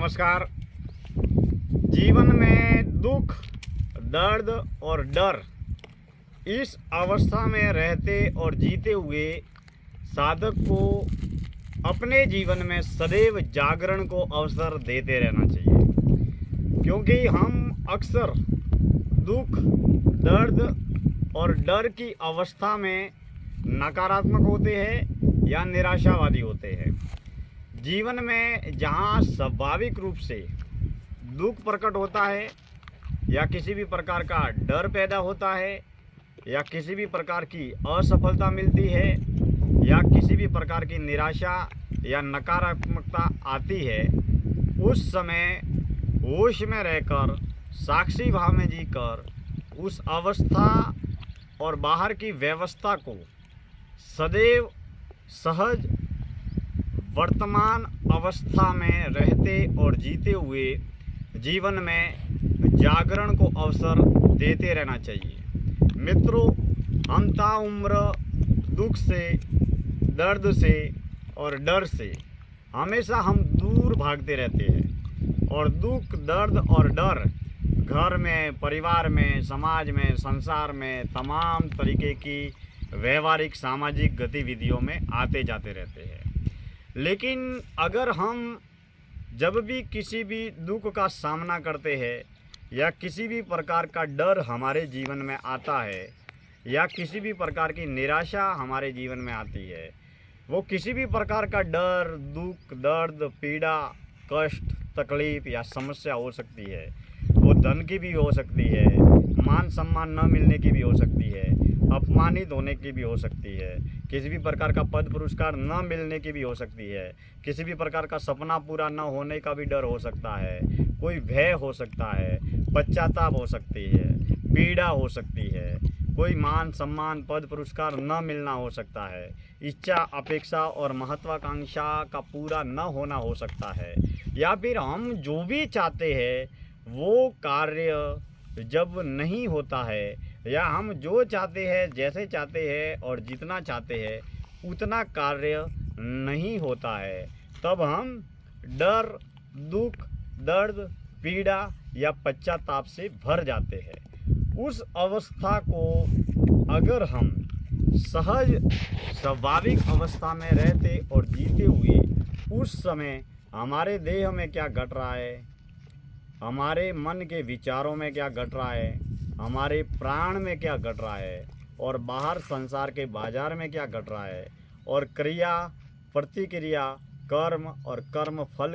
नमस्कार। जीवन में दुख, दर्द और डर, इस अवस्था में रहते और जीते हुए साधक को अपने जीवन में सदैव जागरण को अवसर देते रहना चाहिए, क्योंकि हम अक्सर दुख, दर्द और डर की अवस्था में नकारात्मक होते हैं या निराशावादी होते हैं। जीवन में जहाँ स्वाभाविक रूप से दुख प्रकट होता है या किसी भी प्रकार का डर पैदा होता है या किसी भी प्रकार की असफलता मिलती है या किसी भी प्रकार की निराशा या नकारात्मकता आती है, उस समय होश में रहकर साक्षी भाव में जीकर उस अवस्था और बाहर की व्यवस्था को सदैव सहज वर्तमान अवस्था में रहते और जीते हुए जीवन में जागरण को अवसर देते रहना चाहिए। मित्रों, हम ताउम्र दुख से, दर्द से और डर से हमेशा हम दूर भागते रहते हैं, और दुख, दर्द और डर घर में, परिवार में, समाज में, संसार में तमाम तरीके की व्यवहारिक सामाजिक गतिविधियों में आते जाते रहते हैं। लेकिन अगर हम जब भी किसी भी दुख का सामना करते हैं या किसी भी प्रकार का डर हमारे जीवन में आता है या किसी भी प्रकार की निराशा हमारे जीवन में आती है, वो किसी भी प्रकार का डर, दुख, दर्द, पीड़ा, कष्ट, तकलीफ़ या समस्या हो सकती है। वो धन की भी हो सकती है, मान सम्मान न मिलने की भी हो सकती है, अपमानित होने की भी हो सकती है, किसी भी प्रकार का पद पुरस्कार न मिलने की भी हो सकती है, किसी भी प्रकार का सपना पूरा न होने का भी डर हो सकता है, कोई भय हो सकता है, पश्चाताप हो सकती है, पीड़ा हो सकती है, कोई मान सम्मान पद पुरस्कार न मिलना हो सकता है, इच्छा अपेक्षा और महत्वाकांक्षा का पूरा न होना हो सकता है, या फिर हम जो भी चाहते हैं वो कार्य जब नहीं होता है, या हम जो चाहते हैं, जैसे चाहते हैं और जितना चाहते हैं उतना कार्य नहीं होता है, तब हम डर, दुख, दर्द, पीड़ा या पश्चाताप से भर जाते हैं। उस अवस्था को अगर हम सहज स्वाभाविक अवस्था में रहते और जीते हुए उस समय हमारे देह में क्या घट रहा है, हमारे मन के विचारों में क्या घट रहा है, हमारे प्राण में क्या घट रहा है और बाहर संसार के बाजार में क्या घट रहा है, और क्रिया, प्रतिक्रिया, कर्म और कर्म फल